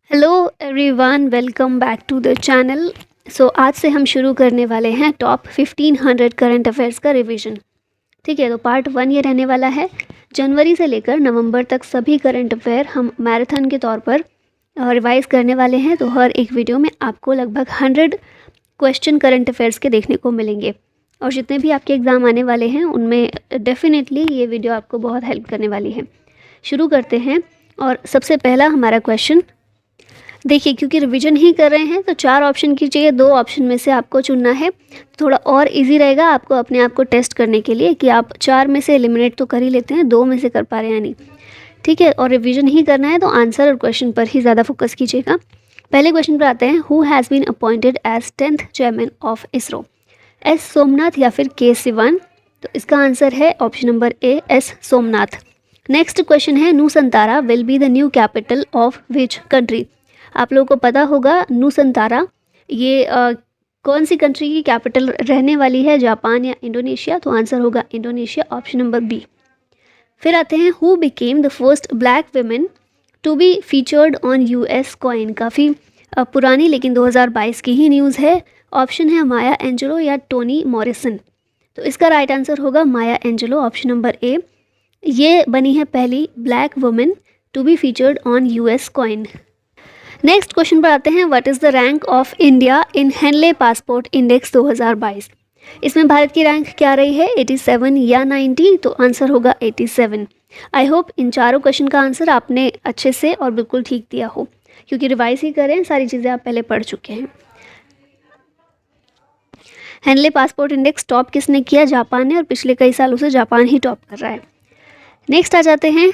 Hello everyone, welcome back to the channel. आज से हम शुरू करने वाले हैं टॉप 1500 करंट अफेयर्स का रिवीजन। ठीक है, तो पार्ट 1 ये रहने वाला है। जनवरी से लेकर नवंबर तक सभी करंट अफेयर हम मैराथन के तौर पर रिवाइज करने वाले हैं। तो हर एक वीडियो में आपको लगभग 100 क्वेश्चन करंट अफेयर्स के देखने को मिलेंगे और जितने भी आपके एग्ज़ाम आने वाले हैं उनमें डेफिनेटली ये वीडियो आपको बहुत हेल्प करने वाली है। शुरू करते हैं। और सबसे पहला हमारा क्वेश्चन देखिए, क्योंकि रिवीजन ही कर रहे हैं तो 4 ऑप्शन की जगह 2 ऑप्शन में से आपको चुनना है। थोड़ा और इजी रहेगा आपको अपने आप को टेस्ट करने के लिए कि आप 4 में से एलिमिनेट तो कर ही लेते हैं, 2 में से कर पा रहे हैं या नहीं। ठीक है, और रिवीजन ही करना है तो आंसर और क्वेश्चन पर ही ज़्यादा फोकस कीजिएगा। पहले क्वेश्चन पर आते हैं। Who has been appointed as 10th chairman of ISRO? S Somnath या फिर के सिवान? तो इसका आंसर है option number A, S Somnath. Next question है, Nusantara will be the new capital of which country? आप लोगों को पता होगा नूसंतारा ये कौन सी कंट्री की कैपिटल रहने वाली है, जापान या इंडोनेशिया? तो आंसर होगा इंडोनेशिया, ऑप्शन नंबर बी। फिर आते हैं, who became the first black women to be featured on US coin? काफ़ी पुरानी लेकिन 2022 की ही न्यूज़ है। ऑप्शन है माया एंजेलो या टोनी मॉरिसन। तो इसका राइट आंसर होगा Maya Angelou, option number A. ये बनी है पहली black women to be featured on US coin. Next question पर आते हैं। What is the rank of India in Henley passport index 2022? इसमें भारत की रैंक क्या रही है, 87 या 90? तो आंसर होगा 87। आई होप इन चारों क्वेश्चन का आंसर आपने अच्छे से और बिल्कुल ठीक दिया हो, क्योंकि रिवाइज ही करें, सारी चीज़ें आप पहले पढ़ चुके हैं। हेनले पासपोर्ट इंडेक्स टॉप किसने किया? जापान ने, और पिछले कई सालों से जापान ही टॉप कर रहा है। नेक्स्ट आ जाते हैं।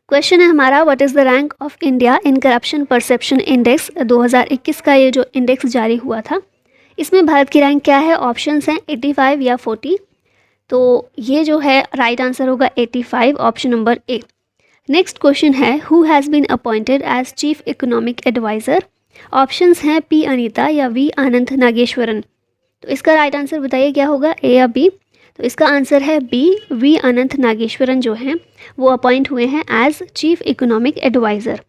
क्वेश्चन है हमारा, what is the rank of India in corruption perception index 2021 का ये जो इंडेक्स जारी हुआ था, इसमें भारत की रैंक क्या है? ऑप्शंस हैं 85 या 40। तो ये जो है राइट आंसर होगा 85, option number A. Next question है, who has been appointed as chief economic adviser? Options हैं पी अनीता या वी आनंद नागेश्वरन। तो इसका राइट आंसर बताइए क्या होगा, ए या बी? तो इसका आंसर है बी, वी अनंत नागेश्वरन जो हैं वो अपॉइंट हुए हैं as chief economic adviser.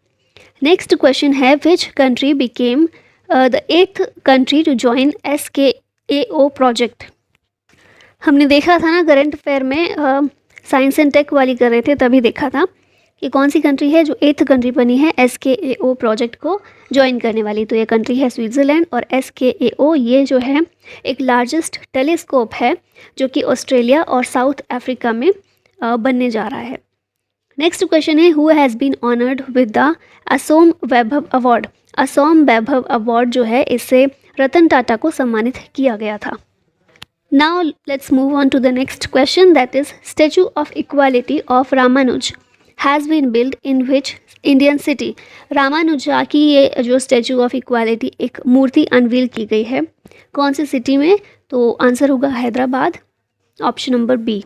Next question है, which country became the 8th country to join SKAO project? हमने देखा था ना करंट अफेयर में, साइंस एंड टेक वाली कर रहे थे तभी देखा था कि कौन सी कंट्री है जो 8th कंट्री बनी है SKAO प्रोजेक्ट को ज्वाइन करने वाली। तो ये कंट्री है स्विट्ज़रलैंड, और SKAO ये जो है एक लार्जेस्ट टेलीस्कोप है जो कि ऑस्ट्रेलिया और साउथ अफ्रीका में बनने जा रहा है। नेक्स्ट क्वेश्चन है, who has been honoured with the Asom Vaibhav award? Asom Vaibhav award जो है इससे रतन टाटा को सम्मानित किया गया था। Now let's move on to the next question, that is statue of equality of Ramanuj has been build in which Indian city? Ramanuja की ये जो स्टैचू ऑफ इक्वालिटी एक मूर्ति अनवील की गई है, कौन सी सिटी में? तो आंसर होगा Hyderabad, option number B.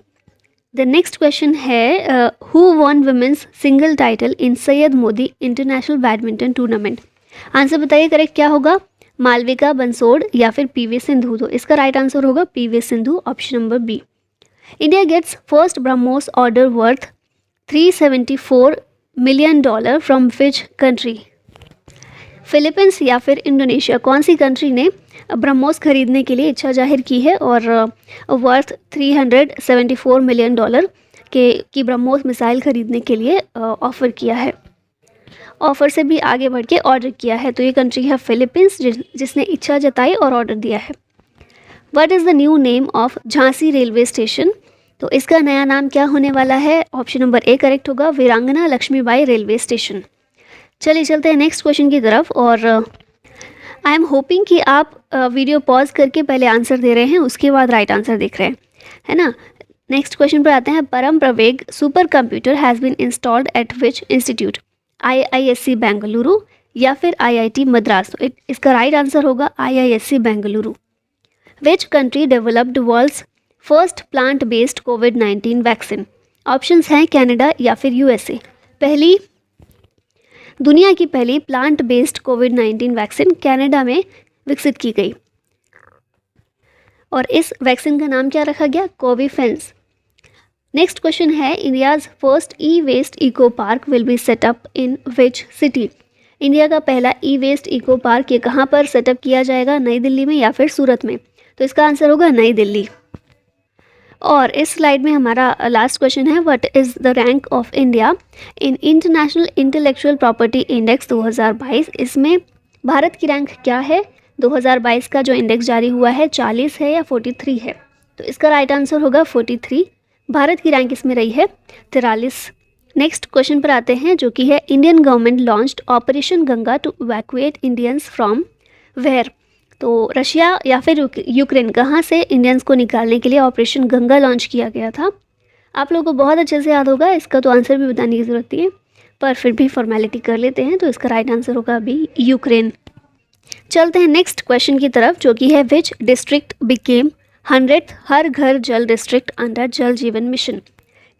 The next question है, who won women's single title in Syed Modi international badminton tournament? Answer बताइए करेक्ट क्या होगा, मालविका बंसोड़ या फिर PV सिंधु? तो इसका राइट आंसर होगा PV Sindhu, option number B. India gets first BrahMos order worth $374 million from which country? Philippines या फिर इंडोनेशिया, कौन सी कंट्री ने ब्रह्मोस खरीदने के लिए इच्छा जाहिर की है और वर्थ $374 मिलियन की ब्रह्मोस मिसाइल खरीदने के लिए ऑफ़र किया है? ऑफ़र से भी आगे बढ़ के ऑर्डर किया है। तो ये कंट्री है फिलीपींस, जिसने इच्छा जताई और ऑर्डर दिया है। What is the new name of Jhansi railway station? तो इसका नया नाम क्या होने वाला है? ऑप्शन नंबर ए करेक्ट होगा, वीरांगना लक्ष्मीबाई रेलवे स्टेशन। चलिए चलते हैं नेक्स्ट क्वेश्चन की तरफ। और आई एम होपिंग कि आप वीडियो पॉज करके पहले आंसर दे रहे हैं, उसके बाद राइट आंसर देख रहे हैं, है ना। नेक्स्ट क्वेश्चन पर आते हैं। Param Pravega super computer has been installed at which institute? IISc Bengaluru या फिर IIT मद्रास? तो इसका राइट आंसर होगा IISc Bengaluru. Which country developed world's first plant based COVID-19 vaccine? Options हैं कनाडा या फिर USA। दुनिया की पहली plant based COVID-19 vaccine Canada में विकसित की गई, और इस वैक्सीन का नाम क्या रखा गया? कोविफेंस। नेक्स्ट क्वेश्चन है, India's first e waste eco park will be set up in which city? India का पहला ई वेस्ट इको पार्क ये कहाँ पर सेटअप किया जाएगा, नई दिल्ली में या फिर सूरत में? तो इसका आंसर होगा नई दिल्ली। और इस स्लाइड में हमारा लास्ट क्वेश्चन है, what is the rank of India in international intellectual property index 2022। इसमें भारत की रैंक क्या है? 2022 का जो इंडेक्स जारी हुआ है 40 है या 43 है? तो इसका राइट आंसर होगा 43। भारत की रैंक इसमें रही है 43। नेक्स्ट क्वेश्चन पर आते हैं, जो कि है Indian government launched operation Ganga to evacuate Indians from where. तो रशिया या फिर यूक्रेन कहाँ से इंडियंस को निकालने के लिए ऑपरेशन गंगा लॉन्च किया गया था? आप लोगों को बहुत अच्छे से याद होगा, इसका तो आंसर भी बताने की ज़रूरत नहीं है, पर फिर भी फॉर्मेलिटी कर लेते हैं। तो इसका राइट आंसर होगा अभी यूक्रेन। चलते हैं नेक्स्ट क्वेश्चन की तरफ, जो कि है विच डिस्ट्रिक्ट बिकेम 100th हर घर जल डिस्ट्रिक्ट अंडर जल जीवन मिशन।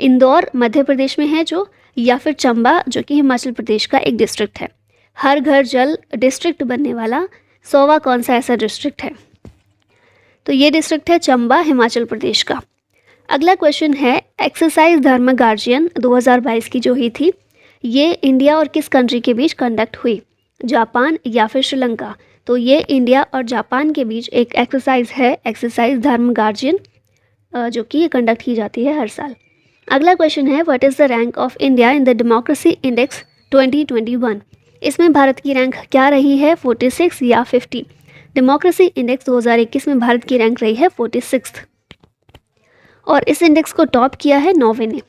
इंदौर मध्य प्रदेश में है जो, या फिर चंबा जो कि हिमाचल प्रदेश का एक डिस्ट्रिक्ट है। हर घर जल डिस्ट्रिक्ट बनने वाला 100वां कौन सा ऐसा डिस्ट्रिक्ट है? तो ये डिस्ट्रिक्ट है चंबा, हिमाचल प्रदेश का। अगला क्वेश्चन है, एक्सरसाइज धर्म गार्जियन 2022 की जो हुई थी, ये इंडिया और किस कंट्री के बीच कंडक्ट हुई? जापान या फिर श्रीलंका? तो ये इंडिया और जापान के बीच एक एक्सरसाइज है, एक्सरसाइज धर्म गार्जियन, जो कि ये कंडक्ट की जाती है हर साल। अगला क्वेश्चन है, what is the rank of India in the democracy index 2021। इसमें भारत की रैंक क्या रही है, 46 या 50? डेमोक्रेसी इंडेक्स 2021 में भारत की रैंक रही है 46 और इस इंडेक्स को टॉप किया है नॉर्वे ने।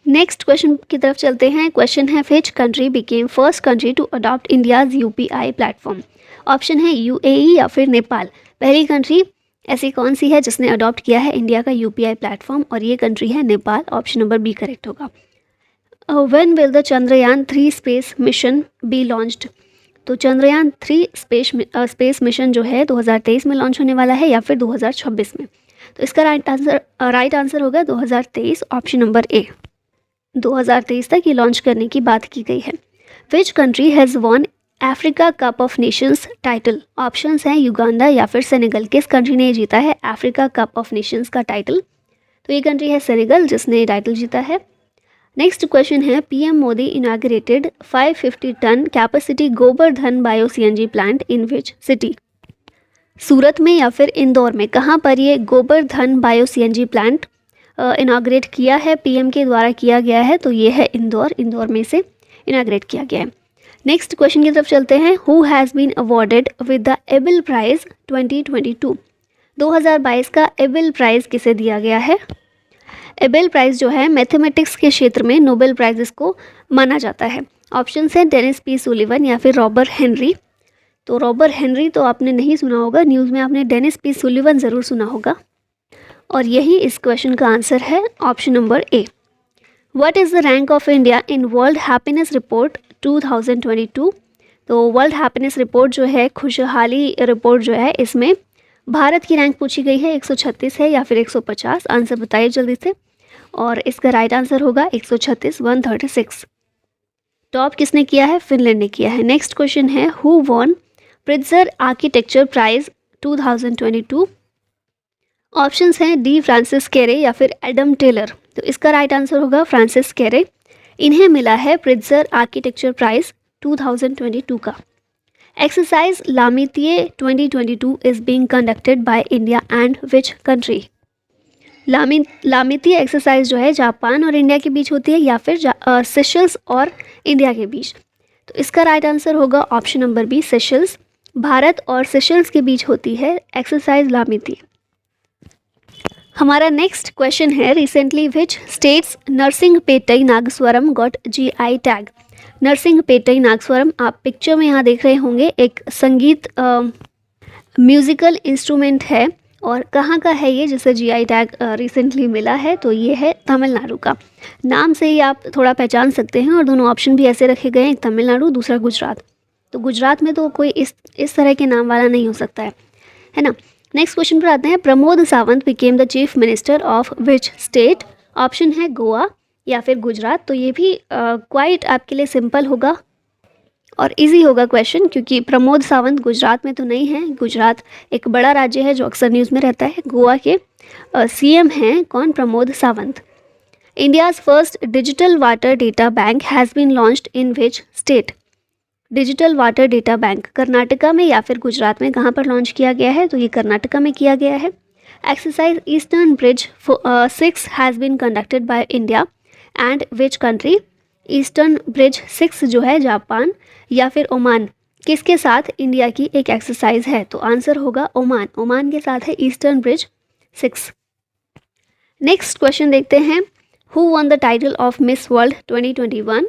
नेक्स्ट क्वेश्चन की तरफ चलते हैं। क्वेश्चन है, which country became first country to adopt India's UPI platform. Option है यूएई या फिर नेपाल। पहली कंट्री ऐसी कौन सी है जिसने अडॉप्ट किया है इंडिया का यूपीआई प्लेटफॉर्म? और ये कंट्री है Nepal. Option number B correct होगा। When will the Chandrayaan 3 space mission be launched. तो चंद्रयान 3 स्पेस मिशन जो है 2023 में लॉन्च होने वाला है या फिर 2026 में? तो इसका राइट आंसर होगा 2023, ऑप्शन नंबर ए। 2023 तक ये लॉन्च करने की बात की गई है। Which country has won Africa cup of nations title. Options हैं युगांडा या फिर सेनेगल। किस कंट्री ने जीता है अफ्रीका कप ऑफ नेशंस का टाइटल? तो ये कंट्री है सेनेगल, जिसने टाइटल जीता है। नेक्स्ट क्वेश्चन है, PM Modi inaugurated 550 tonne capacity Gobardhan bio CNG plant in which city. Surat में या फिर इंदौर में? कहाँ पर ये Gobardhan bio CNG plant inaugurate किया है, पीएम के द्वारा किया गया है? तो ये है इंदौर में से इनाग्रेट किया गया है। नेक्स्ट क्वेश्चन की तरफ चलते हैं। Who has been awarded with the Abel prize 2022। 2022 का एबल प्राइज़ किसे दिया गया है? एबेल प्राइज़ जो है मैथमेटिक्स के क्षेत्र में नोबेल प्राइज़ इसको माना जाता है। ऑप्शन है डेनिस पी सुलिवन या फिर रॉबर्ट हेनरी। तो रॉबर्ट हेनरी तो आपने नहीं सुना होगा, न्यूज़ में आपने डेनिस पी सुलिवन ज़रूर सुना होगा। और यही इस क्वेश्चन का आंसर है, option number A. What is the rank of India in world happiness report 2022। तो वर्ल्ड हैप्पीनेस रिपोर्ट जो है, खुशहाली रिपोर्ट जो है, इसमें भारत की रैंक पूछी गई है 136 है या फिर 150? आंसर बताइए जल्दी से। और इसका राइट आंसर होगा 136, 136। टॉप किसने किया है? फिनलैंड ने किया है। नेक्स्ट क्वेश्चन है, who won Pritzker architecture prize 2022। Options हैं डी फ्रांसिस कैरे या फिर एडम टेलर। तो इसका राइट आंसर होगा फ्रांसिस कैरे। इन्हें मिला है प्रिट्जर आर्किटेक्चर प्राइज 2022 का। Exercise Lamitiye 2022 is being conducted by India and which country. Lamitiye exercise जो है जापान और इंडिया के बीच होती है या फिर सेशल्स और इंडिया के बीच? तो इसका राइट आंसर होगा option number B, Seychelles. Bharat और सेशल्स के बीच होती है एक्सरसाइज लामितिये। हमारा नेक्स्ट क्वेश्चन है, recently which states Narasinghapettai Nagaswaram got GI tag. Narasinghapettai Nagaswaram आप पिक्चर में यहाँ देख रहे होंगे, एक संगीत म्यूज़िकल इंस्ट्रूमेंट है। और कहाँ का है ये जिसे GI टैग रिसेंटली मिला है? तो ये है तमिलनाडु का। नाम से ही आप थोड़ा पहचान सकते हैं। और दोनों ऑप्शन भी ऐसे रखे गए हैं, एक तमिलनाडु, दूसरा गुजरात। तो गुजरात में तो कोई इस तरह के नाम वाला नहीं हो सकता है ना। नेक्स्ट क्वेश्चन पर आते हैं। Pramod Sawant became the chief minister of which state. Option है गोवा या फिर गुजरात। तो ये भी क्वाइट आपके लिए सिंपल होगा और इजी होगा क्वेश्चन, क्योंकि प्रमोद सावंत गुजरात में तो नहीं है। गुजरात एक बड़ा राज्य है जो अक्सर न्यूज़ में रहता है। गोवा के CM हैं कौन? Pramod Sawant. India's first digital water data bank has been launched in which state. Digital water data bank Karnataka में या फिर गुजरात में कहाँ पर लॉन्च किया गया है? तो ये कर्नाटका में किया गया है। Exercise eastern bridge 6 has been conducted by India and which country? Eastern bridge 6 जो है जापान या फिर ओमान, किसके साथ इंडिया की एक एक्सरसाइज है? तो आंसर होगा ओमान। ओमान के साथ है ईस्टर्न ब्रिज 6। नेक्स्ट क्वेश्चन देखते हैं, who one the title of miss World 2021?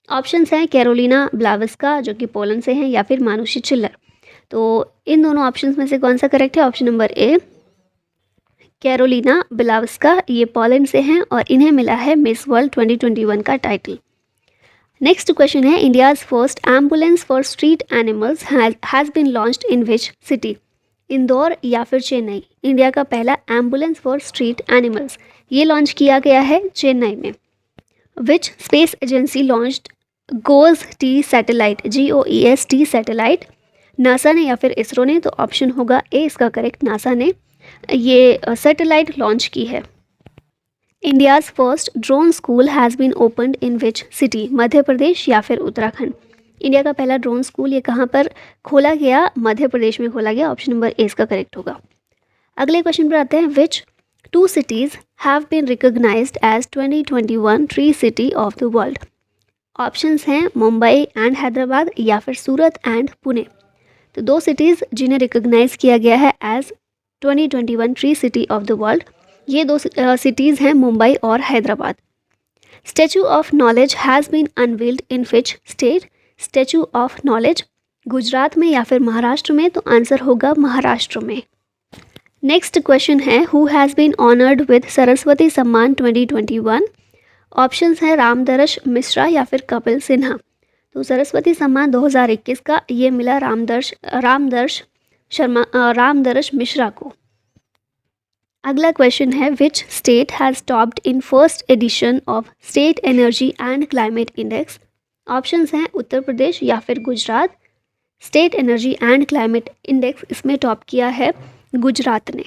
Options हैं कैरोलिना ब्लावस्का जो कि पोलैंड से हैं या फिर मानुषी चिल्लर। तो इन दोनों ऑप्शंस में से कौन सा करेक्ट है? ऑप्शन नंबर ए कैरोलिना ब्लावस्का, ये पोलैंड से हैं और इन्हें मिला है मिस वर्ल्ड 2021 का टाइटल। नेक्स्ट क्वेश्चन है, India's first ambulance for street animals has been launched in which city? Indore या फिर चेन्नई? इंडिया का पहला एम्बुलेंस फॉर स्ट्रीट एनिमल्स ये लॉन्च किया गया है चेन्नई में। Which space agency launched GOES T satellite? GOES-T satellite, NASA ने या फिर इसरो ने? तो ऑप्शन होगा ए इसका करेक्ट, नासा ने ये सैटेलाइट लॉन्च की है। India's first drone school has been opened in which city? Madhya Pradesh या फिर उत्तराखंड? इंडिया का पहला ड्रोन स्कूल ये कहाँ पर खोला गया? मध्य प्रदेश में खोला गया। ऑप्शन नंबर ए इसका करेक्ट होगा। अगले क्वेश्चन पर आते हैं, विच 2 cities have been recognized as 2021 tree city of the world? Options हैं मुंबई एंड हैदराबाद या फिर सूरत एंड पुणे। तो 2 सिटीज़ जिन्हें रिकॉग्नाइज किया गया है as 2021 tree city of the world, ये 2 सिटीज़ हैं मुंबई और Hyderabad. Statue of knowledge has been unveiled in which state? Statue of knowledge Gujarat में या फिर महाराष्ट्र में? तो आंसर होगा महाराष्ट्र में। नेक्स्ट क्वेश्चन है, who has been honoured with Saraswati Samman 2021? Options हैं रामदर्श मिश्रा या फिर कपिल सिन्हा। तो सरस्वती सम्मान 2021 का ये मिला रामदर्श मिश्रा को। अगला क्वेश्चन है, which state has topped in first edition of state energy and climate index? Options हैं उत्तर प्रदेश या फिर Gujarat. State energy and climate index इसमें टॉप किया है गुजरात ने।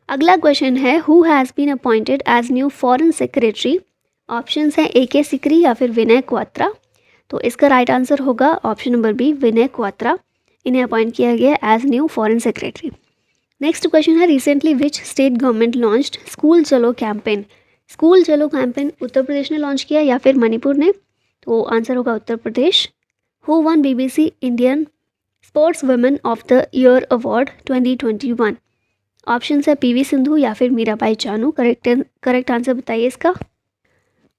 अगला क्वेश्चन है, who has been appointed as new foreign secretary? Options हैं AK सिकरी या फिर विनय क्वात्रा। तो इसका राइट आंसर होगा option number B, Vinay Kwatra. इन्हें अपॉइंट किया गया as new foreign secretary. Next question है, रिसेंटली विच स्टेट गवर्नमेंट लॉन्च्ड स्कूल चलो कैंपेन? स्कूल चलो कैंपेन उत्तर प्रदेश ने लॉन्च किया या फिर मणिपुर ने? तो आंसर होगा Uttar Pradesh. Who won BBC Indian sports women of the year award 2021? Option है PV सिंधु या फिर मीराबाई चानू। करेक्ट आंसर बताइए इसका।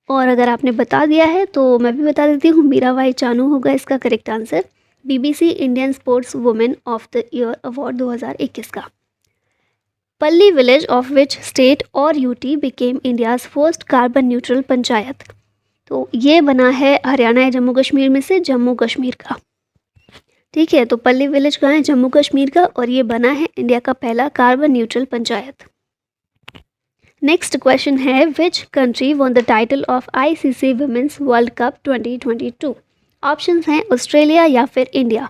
और अगर आपने बता दिया है तो मैं भी बता देती हूँ, मीराबाई चानू होगा इसका correct answer, BBC Indian sports women of the year award 2021 का। पल्ली विलेज ऑफ विच स्टेट और UT became India's first carbon neutral panchayat? तो ये बना है हरियाणा या जम्मू कश्मीर में से जम्मू कश्मीर का। ठीक है, तो पल्ली विलेज कहाँ है? जम्मू कश्मीर का, और ये बना है इंडिया का पहला carbon neutral panchayat. Next question है, which country won the title of ICC women's world cup 2022? Options हैं ऑस्ट्रेलिया या फिर इंडिया।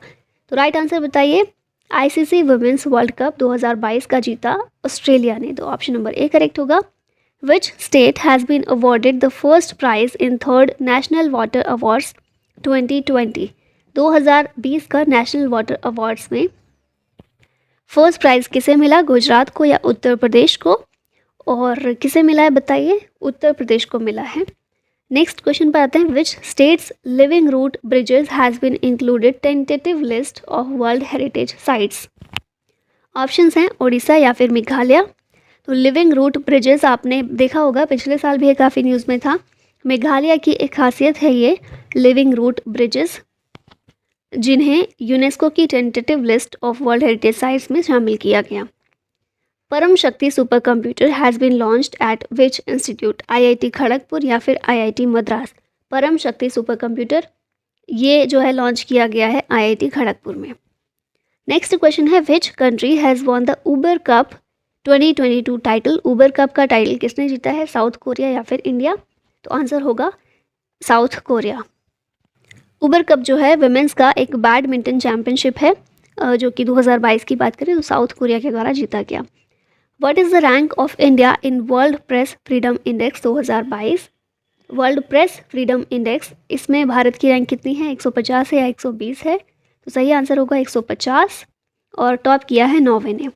तो राइट आंसर बताइए। ICC वुमेन्स वर्ल्ड कप 2022 का जीता ऑस्ट्रेलिया ने। तो ऑप्शन नंबर ए करेक्ट होगा। Which state has been awarded the first prize in 3rd national water awards 2020? 2020 का नेशनल वाटर अवार्ड्स में फर्स्ट प्राइज़ किसे मिला? गुजरात को या उत्तर प्रदेश को? और किसे मिला है बताइए? उत्तर प्रदेश को मिला है। नेक्स्ट क्वेश्चन पर आते हैं, which states living root bridges has been included tentative list of world heritage sites? Options हैं ओडिशा या फिर मेघालय। तो लिविंग रूट ब्रिजेस आपने देखा होगा, पिछले साल भी ये काफ़ी न्यूज़ में था। मेघालय की एक खासियत है ये लिविंग रूट ब्रिजेस, जिन्हें यूनेस्को की tentative list of world heritage sites में शामिल किया गया। Param Shakti super computer has been launched at which institute? IIT Kharagpur या फिर IIT मद्रास? परम शक्ति सुपर कंप्यूटर ये जो है लॉन्च किया गया है IIT खड़गपुर में। नेक्स्ट क्वेश्चन है, which country has won the Uber cup 2022 title? Uber cup का टाइटल किसने जीता है? साउथ कोरिया या फिर इंडिया? तो आंसर होगा साउथ कोरिया। उबर कप जो है विमेंस का एक बैडमिंटन चैम्पियनशिप है, जो कि 2022 की बात करें तो साउथ कोरिया के द्वारा जीता गया। What is the rank of India in world press freedom index 2022? World press freedom index, इसमें भारत की रैंक कितनी है, 150 है या 120 है? तो सही आंसर होगा 150, और टॉप किया है नॉर्वे ने।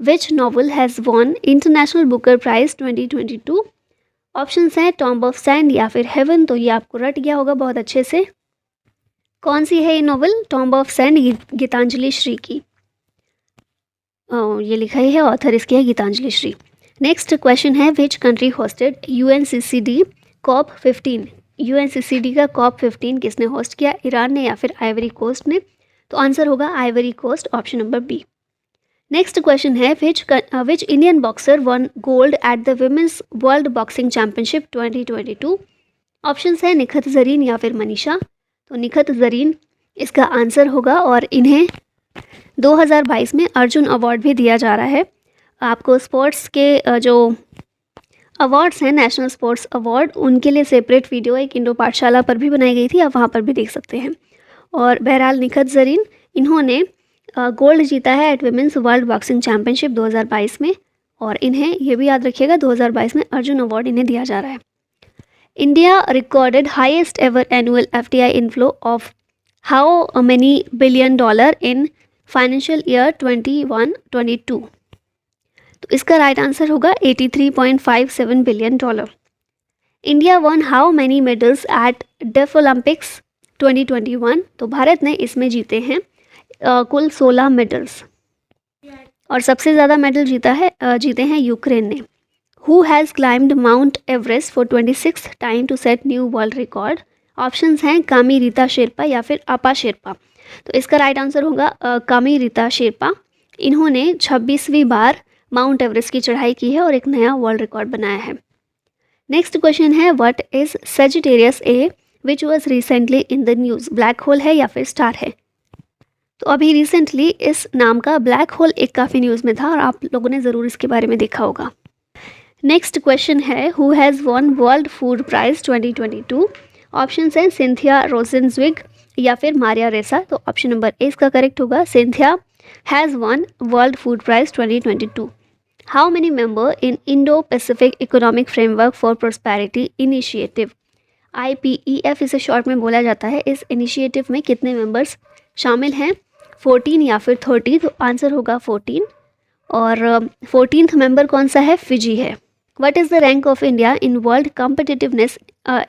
Which novel has won international Booker prize 2022? Options हैं टॉम्ब ऑफ सैंड या फिर हेवन, तो ये आपको रट गया होगा बहुत अच्छे से। कौन सी है ये novel? Tomb of sand, Geetanjali Shree की। ये लिखा ही है, ऑथर इसकी है गीतांजलि श्री। नेक्स्ट क्वेश्चन है which country hosted UNCCD COP15? UNCCD का COP15 किसने होस्ट किया, ईरान ने या फिर आइवरी कोस्ट ने? तो आंसर होगा Ivory Coast, option number B. Next question है which Indian boxer won gold at the women's world boxing championship 2022? Options है निखत जरीन या फिर मनीषा, तो निखत जरीन इसका आंसर होगा, और इन्हें 2022 में अर्जुन अवार्ड भी दिया जा रहा है। आपको स्पोर्ट्स के जो अवार्ड्स हैं, नेशनल स्पोर्ट्स अवार्ड, उनके लिए सेपरेट वीडियो एक इंडो पाठशाला पर भी बनाई गई थी, आप वहाँ पर भी देख सकते हैं। और बहरहाल निखत जरीन, इन्होंने गोल्ड जीता है at women's world boxing championship 2022 में, और इन्हें ये भी याद रखिएगा 2022 में अर्जुन अवार्ड इन्हें दिया जा रहा है। India recorded highest ever annual FDI inflow of how many billion dollar in financial year 21-22? तो इसका राइट आंसर होगा 83.57 billion dollar. India won how many medals at deaf Olympics 2021? तो भारत ने इसमें जीते हैं कुल 16 मेडल्स, और सबसे ज़्यादा मेडल जीते हैं यूक्रेन ने। Who has climbed Mount Everest for 26th time to set new world record? Options हैं कामी रीता शेरपा या फिर अपा शेरपा, तो इसका राइट आंसर होगा कामी रीता शेरपा। इन्होंने 26वीं बार माउंट एवरेस्ट की चढ़ाई की है और एक नया वर्ल्ड रिकॉर्ड बनाया है। नेक्स्ट क्वेश्चन है what is Sagittarius A which was recently in the news? Black hole है या फिर स्टार है? तो अभी रिसेंटली इस नाम का ब्लैक होल एक काफ़ी न्यूज़ में था, और आप लोगों ने ज़रूर इसके बारे में देखा होगा। नेक्स्ट क्वेश्चन है who has won world food prize 2022? Options हैं सिंथिया रोजेंज्विग या फिर मारिया रेसा, तो ऑप्शन नंबर ए इसका करेक्ट होगा, Cynthia has won world food prize 2022। How many member in Indo Pacific economic framework for prosperity initiative? IPEF इसे short में बोला जाता है। इस इनिशिएटिव में कितने मेंबर्स शामिल हैं, 14 या फिर 30? तो आंसर होगा 14, और 14th मेंबर कौन सा है, फिजी है। What is the rank of India in world competitiveness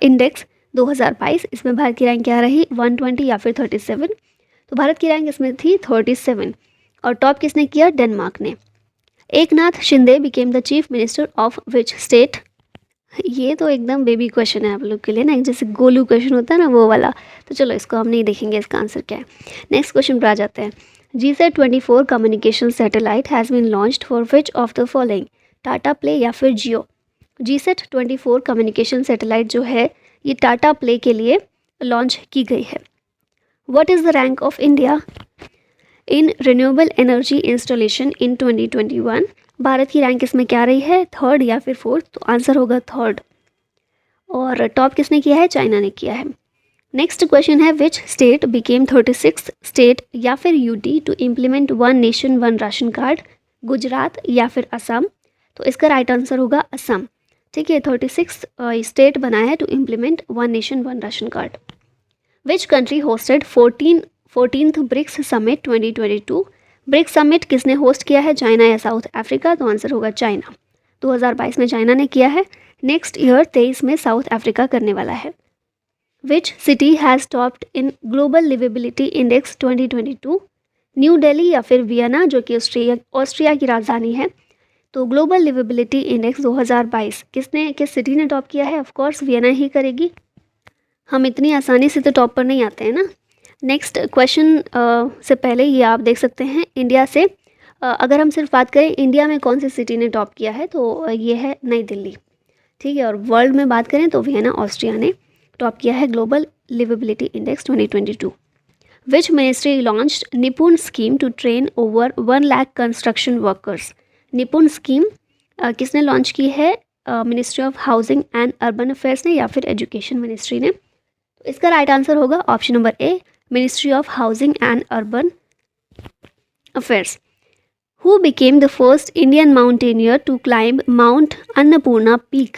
index 2022? इसमें भारत की रैंक क्या रही, 120 या फिर 37? तो भारत की रैंक इसमें थी 37, और टॉप किसने किया, डेनमार्क ने। Eknath Shinde became the chief minister of which state? ये तो एकदम बेबी क्वेश्चन है आप लोग के लिए ना, जैसे गोलू क्वेश्चन होता है ना वो वाला, तो चलो इसको हम नहीं देखेंगे, इसका आंसर क्या है। नेक्स्ट क्वेश्चन पर आ जाते हैं। GSAT-24 communication satellite has been launched for which of the following? Tata play या फिर जियो? GSAT-24 कम्युनिकेशन सैटेलाइट जो है ये टाटा प्ले के लिए लॉन्च की गई है। What is the rank of India in renewable energy installation in 2021? भारत की रैंक इसमें क्या रही है, 3rd या फिर 4th? तो आंसर होगा 3rd, और टॉप किसने किया है, चाइना ने किया है। नेक्स्ट क्वेश्चन है which state became 36th state या फिर UT to implement one nation one ration card? Gujarat या फिर असम? तो इसका राइट आंसर होगा असम। ठीक है, 36 स्टेट बनाया है to implement one nation one ration card. Which country hosted 14th BRICS summit 2022? BRICS summit किसने होस्ट किया है, चाइना या साउथ अफ्रीका? तो आंसर होगा चाइना। 2022 में चाइना ने किया है, नेक्स्ट ईयर 23 में साउथ अफ्रीका करने वाला है। Which city has topped in global liveability index 2022? New Delhi या फिर वियना जो कि ऑस्ट्रिया की राजधानी है? तो ग्लोबल लिवेबिलिटी इंडेक्स 2022 किस सिटी ने टॉप किया है? ऑफकोर्स वियना ही करेगी, हम इतनी आसानी से तो टॉप पर नहीं आते हैं ना। नेक्स्ट क्वेश्चन से पहले ये आप देख सकते हैं इंडिया से, अगर हम सिर्फ बात करें इंडिया में कौन सी सिटी ने टॉप किया है, तो ये है नई दिल्ली। ठीक है, और वर्ल्ड में बात करें तो वियना ऑस्ट्रिया ने टॉप किया है global liveability index 2022। Which ministry launched Nipun scheme to train over 1 lakh construction workers? Nipun scheme किसने लॉन्च की है, ministry of housing and urban affairs ने या फिर एजुकेशन मिनिस्ट्री ने? तो इसका राइट आंसर होगा option number A, ministry of housing and urban affairs. Who became the first Indian mountaineer to climb mount Annapurna peak?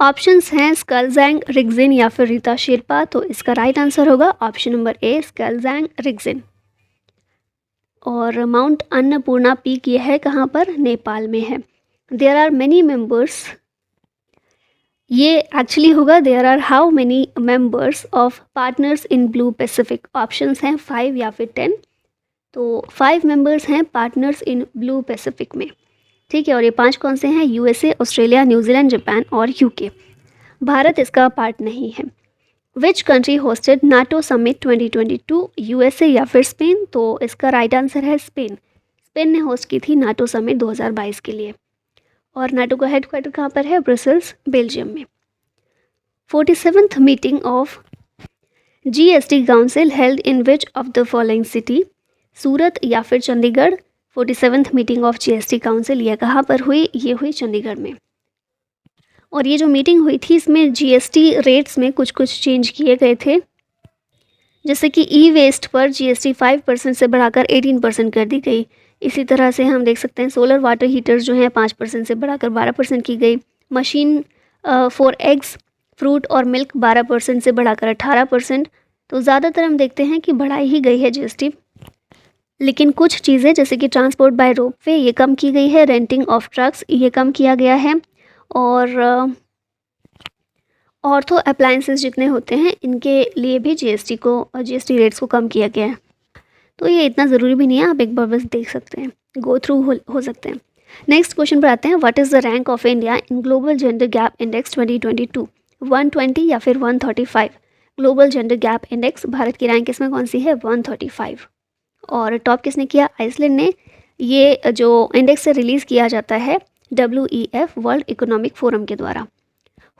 Options हैं स्कलजैंग रिग्जिन या फिर रीता शेरपा, तो इसका राइट आंसर होगा ऑप्शन नंबर ए स्कलजैंग रिग्जिन। और माउंट अन्नपूर्णा पीक ये है कहाँ पर, नेपाल में है। देयर आर मैनी मेंबर्स, ये एक्चुअली होगा there are how many members of partners in Blue Pacific. Options हैं 5 या फिर 10, तो 5 मेंबर्स हैं पार्टनर्स इन ब्लू पैसिफिक में, ठीक है। और ये 5 कौन से हैं, यूएसए, ऑस्ट्रेलिया, न्यूजीलैंड, जापान और यूके। भारत इसका पार्ट नहीं है। Which country hosted NATO summit 2022, USA या फिर स्पेन, तो इसका राइट आंसर है स्पेन। स्पेन ने होस्ट की थी नाटो समिट 2022 के लिए। और नाटो का हेडक्वार्टर कहाँ पर है, ब्रसेल्स, बेल्जियम में। 47th meeting of GST council held in which of the following city, Surat या फिर Chandigarh. 47th meeting of GST council ये कहाँ पर हुई, ये हुई चंडीगढ़ में। और ये जो मीटिंग हुई थी इसमें जीएसटी रेट्स में कुछ चेंज किए गए थे, जैसे कि ई वेस्ट पर जीएसटी 5% से बढ़ाकर 18% कर दी गई। इसी तरह से हम देख सकते हैं सोलर वाटर हीटर्स जो हैं 5% से बढ़ाकर 12% की गई। मशीन फॉर एग्स, फ्रूट और मिल्क 12% से बढ़ाकर 18%। तो ज़्यादातर हम देखते हैं कि बढ़ाई ही गई है जीएसटी, लेकिन कुछ चीज़ें जैसे कि ट्रांसपोर्ट बाय रोपवे ये कम की गई है, रेंटिंग ऑफ ट्रक्स ये कम किया गया है, और ऑर्थो अप्लायंसेस जितने होते हैं इनके लिए भी जीएसटी रेट्स को कम किया गया है। तो ये इतना ज़रूरी भी नहीं है, आप एक बार बस देख सकते हैं, गो थ्रू हो सकते हैं। नेक्स्ट क्वेश्चन पर आते हैं, what is the rank of India in global gender gap index 2022, 120 या फिर 135। Global gender gap index, Bharat की रैंक इसमें कौन सी है, 135। और टॉप किसने किया, आइसलैंड ने। ये जो इंडेक्स से रिलीज़ किया जाता है WEF, वर्ल्ड इकोनॉमिक फोरम के द्वारा।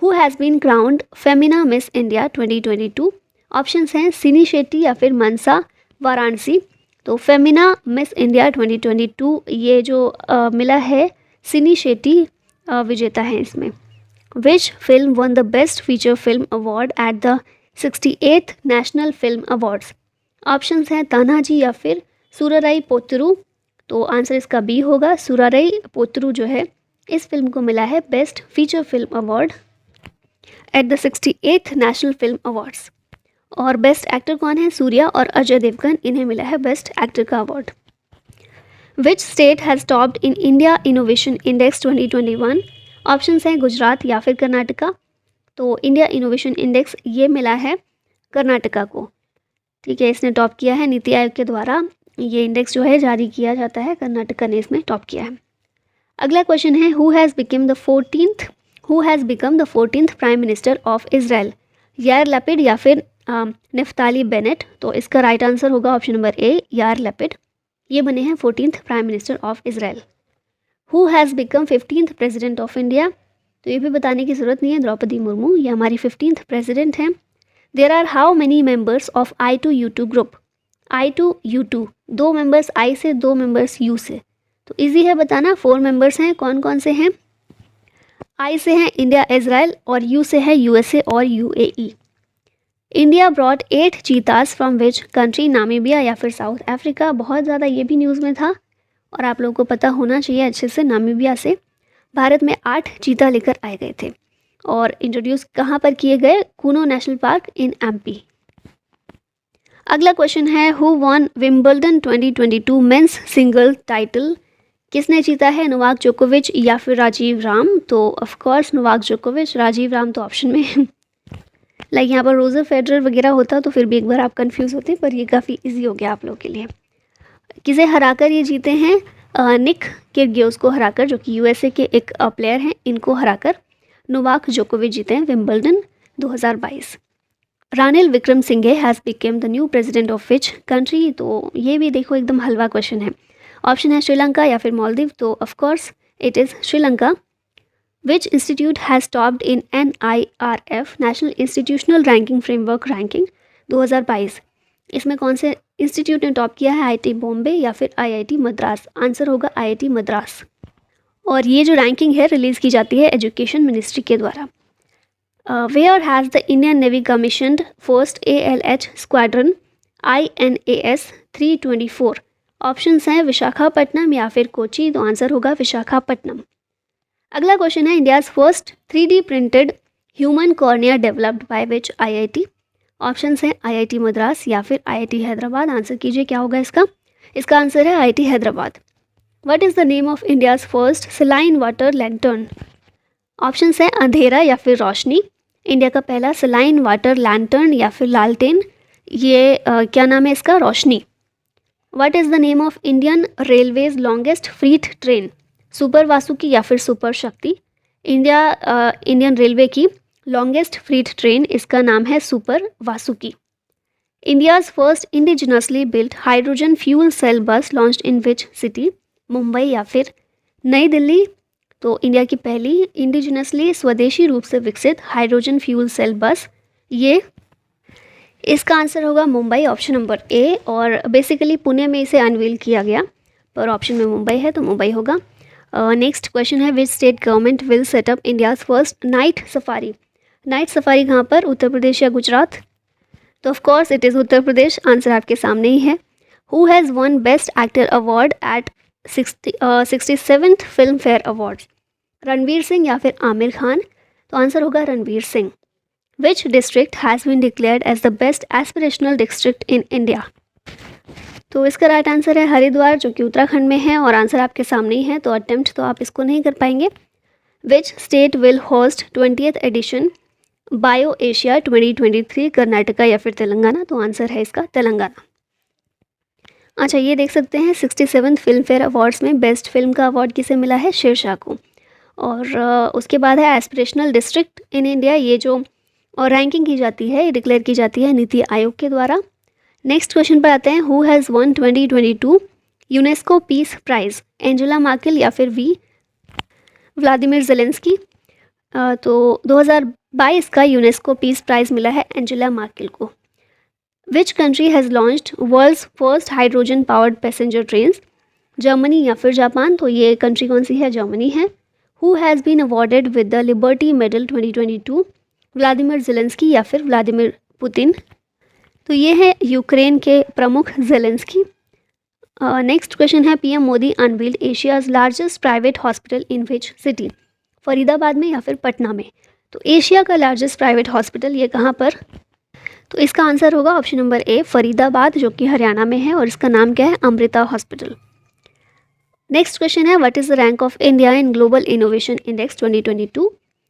Who has been crowned Femina Miss India 2022। Options हैं सिनी शेट्टी या फिर मनसा वाराणसी। तो फेमिना मिस इंडिया 2022 ये जो मिला है सिनी शेट्टी विजेता है इसमें। Which film one the best feature film award at the 68th national film awards. Options हैं तानाजी या फिर सुराराई पोत्तरू। तो आंसर इसका बी होगा, सुराराई पोत्तरू जो है इस फिल्म को मिला है best feature film award at the 68th national film awards. और बेस्ट एक्टर कौन है, सूर्या और अजय देवगन, इन्हें मिला है बेस्ट एक्टर का award. Which state has topped in India innovation index 2021। Options हैं गुजरात या फिर कर्नाटका। तो इंडिया इनोवेशन इंडेक्स ये मिला है कर्नाटका को, ठीक है, इसने टॉप किया है। नीति आयोग के द्वारा ये इंडेक्स जो है जारी किया जाता है, कर्नाटका ने इसमें टॉप किया है। अगला क्वेश्चन है, who has become the 14th prime minister of Israel, यार लैपिड या फिर निफ्ताली बेनेट। तो इसका राइट आंसर होगा ऑप्शन नंबर ए, यार लैपिड। ये बने हैं 14th prime minister of Israel. Who has become 15th president of India. तो ये भी बताने की ज़रूरत नहीं है, द्रौपदी मुर्मू ये हमारी 15th प्रेसिडेंट हैं। There are how many members of I2U2 group. I2U2 2 members I से, 2 मेंबर्स यू से। तो इजी है बताना, 4 मेंबर्स हैं, कौन कौन से हैं। आई से हैं इंडिया इजराइल, और यू से है यूएसए और UAE। India brought 8 चीतास from which country, Namibia या फिर साउथ अफ्रीका। बहुत ज़्यादा ये भी न्यूज़ में था और आप लोगों को पता होना चाहिए अच्छे से, नामीबिया से भारत में 8 चीता लेकर आए गए थे और इंट्रोड्यूस कहाँ पर किए गए, कूनो नेशनल पार्क इन MP। अगला क्वेश्चन है, who von Wimbledon 2022 men's single title. किसने जीता है, नोवाक जोकोविच या फिर राजीव राम। तो ऑफ कोर्स नोवाक जोकोविच, राजीव राम तो ऑप्शन में लाइक यहाँ पर रोजर फेडरर वगैरह होता तो फिर भी एक बार आप कंफ्यूज होते, पर ये काफ़ी इजी हो गया आप लोगों के लिए। किसे हराकर ये जीते हैं, निक किर्गियोस को हराकर, जो कि USA के एक प्लेयर हैं, इनको हराकर नोवाक जोकोविच जीते हैं Wimbledon 2022। Ranil Wickremesinghe has became the new president of which country. तो ये भी देखो एकदम हलवा क्वेश्चन है। ऑप्शन है श्रीलंका या फिर मालदीव। तो of course it is Sri Lanka. Which institute has topped in NIRF national institutional ranking framework ranking 2022। इसमें कौन से इंस्टीट्यूट ने टॉप किया है, IIT बॉम्बे या फिर IIT मद्रास। आंसर होगा IIT मद्रास। और ये जो रैंकिंग है रिलीज़ की जाती है एजुकेशन मिनिस्ट्री के द्वारा। Where has the Indian navy commissioned first ALH squadron INAS 324। Options हैं विशाखापट्टनम या फिर कोची। तो आंसर होगा विशाखापट्टनम। अगला क्वेश्चन है, India's first 3D printed human cornea developed by which IIT? Options हैं IIT मद्रास या फिर IIT हैदराबाद। आंसर कीजिए क्या होगा इसका। इसका आंसर है IIT Hyderabad. What is the name of India's first saline water lantern? Options हैं अंधेरा या फिर रोशनी। इंडिया का पहला सलाइन वाटर लैंटर्न या फिर लालटेन, ये क्या नाम है इसका? Roshni. What is the name of Indian railways longest freight train? Super Vasuki या फिर सुपर शक्ति। इंडियन रेलवे की लॉन्गेस्ट फ्रीट ट्रेन, इसका नाम है super Vasuki. India's first indigenously built hydrogen fuel cell bus launched in which city? Mumbai या फिर नई दिल्ली। तो इंडिया की पहली इंडिजिनसली स्वदेशी रूप से विकसित हाइड्रोजन फ्यूल सेल बस, ये इसका आंसर होगा मुंबई, ऑप्शन नंबर ए। और बेसिकली पुणे में इसे अनवील किया गया, पर ऑप्शन में मुंबई है तो मुंबई होगा। नेक्स्ट क्वेश्चन है which state government will set up India's first night safari? Night safari कहाँ पर? उत्तर प्रदेश या गुजरात? तो of course it is Uttar Pradesh. Answer आपके सामने ही है। Who has won best actor award at 67th Filmfare awards? Ranveer Singh या फिर आमिर खान? तो आंसर होगा Ranveer Singh. Which district has been declared as the best aspirational district in India? तो इसका राइट आंसर है हरिद्वार, जो कि उत्तराखंड में है, और आंसर आपके सामने ही है, तो अटेम्प्ट तो आप इसको नहीं कर पाएंगे। Which state will host 20th edition bio Asia 2023? Karnataka या फिर तेलंगाना? तो आंसर है इसका तेलंगाना। अच्छा, ये देख सकते हैं 67th फिल्म फेयर अवार्ड्स में बेस्ट फिल्म का अवार्ड किसे मिला है? शेरशाह को। और उसके बाद है एस्पिरेशनल डिस्ट्रिक्ट इन इंडिया, ये जो और रैंकिंग की जाती है, डिक्लेयर की जाती है नीति आयोग के द्वारा। नेक्स्ट क्वेश्चन पर आते हैं। Who has won 2022 UNESCO peace prize? Angela Merkel या फिर व्लादिमीर ज़ेलेंस्की? तो 2022 का यूनेस्को पीस प्राइज़ मिला है एंजेला मार्केल को। Which country has launched world's first hydrogen powered passenger trains? Germany या फिर जापान? तो ये कंट्री कौन सी है? जर्मनी है। Who has been awarded with the liberty medal 2022? Vladimir Zelensky या फिर व्लादिमीर पुतिन? तो ये है यूक्रेन के प्रमुख ज़ेलेंस्की। नेक्स्ट क्वेश्चन है PM Modi unveiled Asia's largest private hospital in which city? Faridabad में या फिर पटना में? तो एशिया का लार्जेस्ट प्राइवेट हॉस्पिटल ये कहाँ पर? तो इसका आंसर होगा ऑप्शन नंबर ए, फरीदाबाद, जो कि हरियाणा में है, और इसका नाम क्या है? अमृता हॉस्पिटल। नेक्स्ट क्वेश्चन है what is the rank of India in global innovation index 2022?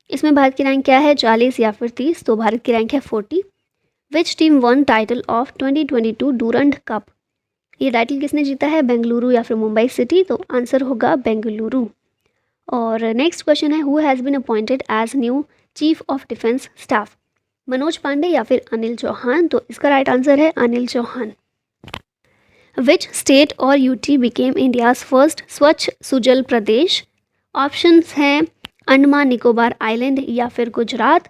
इसमें भारत की रैंक क्या है? 40 या फिर 30? तो भारत की रैंक है 40। Which team one title of 2022 Durand cup? ये टाइटल किसने जीता है? बेंगलुरु या फिर मुंबई सिटी? तो आंसर होगा बेंगलुरु। और नेक्स्ट क्वेश्चन है who has been appointed as new chief of defence staff? Manoj Pande या फिर अनिल चौहान? तो इसका राइट आंसर है अनिल चौहान। विच स्टेट और UT became India's first Swachh Sujal प्रदेश? ऑप्शंस हैं अंडमान निकोबार आइलैंड या फिर गुजरात।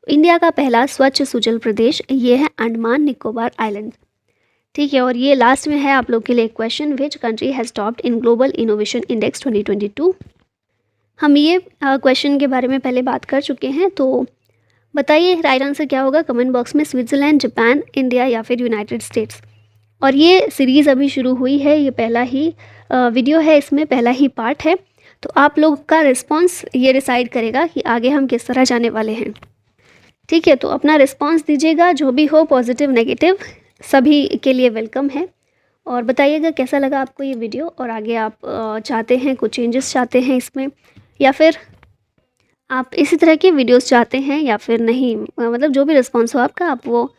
इंडिया का पहला स्वच्छ सुजल प्रदेश ये है अंडमान निकोबार आइलैंड। ठीक है, और ये लास्ट में है आप लोग के लिए question. Which country has topped in global innovation index 2022? हम ये क्वेश्चन के बारे में पहले बात कर चुके हैं, तो बताइए राइट आंसर क्या होगा कमेंट बॉक्स में। स्विट्ज़रलैंड, जापान, इंडिया या फिर यूनाइटेड स्टेट्स। और ये सीरीज़ अभी शुरू हुई है, ये पहला ही वीडियो है, इसमें पहला ही पार्ट है, तो आप लोग का रिस्पांस ये डिसाइड करेगा कि आगे हम किस तरह जाने वाले हैं। ठीक है, तो अपना रिस्पांस दीजिएगा, जो भी हो पॉजिटिव नेगेटिव सभी के लिए वेलकम है। और बताइएगा कैसा लगा आपको ये वीडियो, और आगे आप चाहते हैं कुछ चेंजेस चाहते हैं इसमें, या फिर आप इसी तरह के वीडियोस चाहते हैं या फिर नहीं, मतलब जो भी रिस्पांस हो आपका, आप वो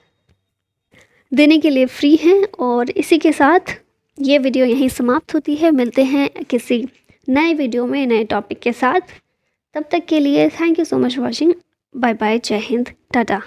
देने के लिए फ्री हैं। और इसी के साथ ये वीडियो यहीं समाप्त होती है। मिलते हैं किसी नए वीडियो में नए टॉपिक के साथ। तब तक के लिए thank you so much watching. Bye bye, जय हिंद, टाटा।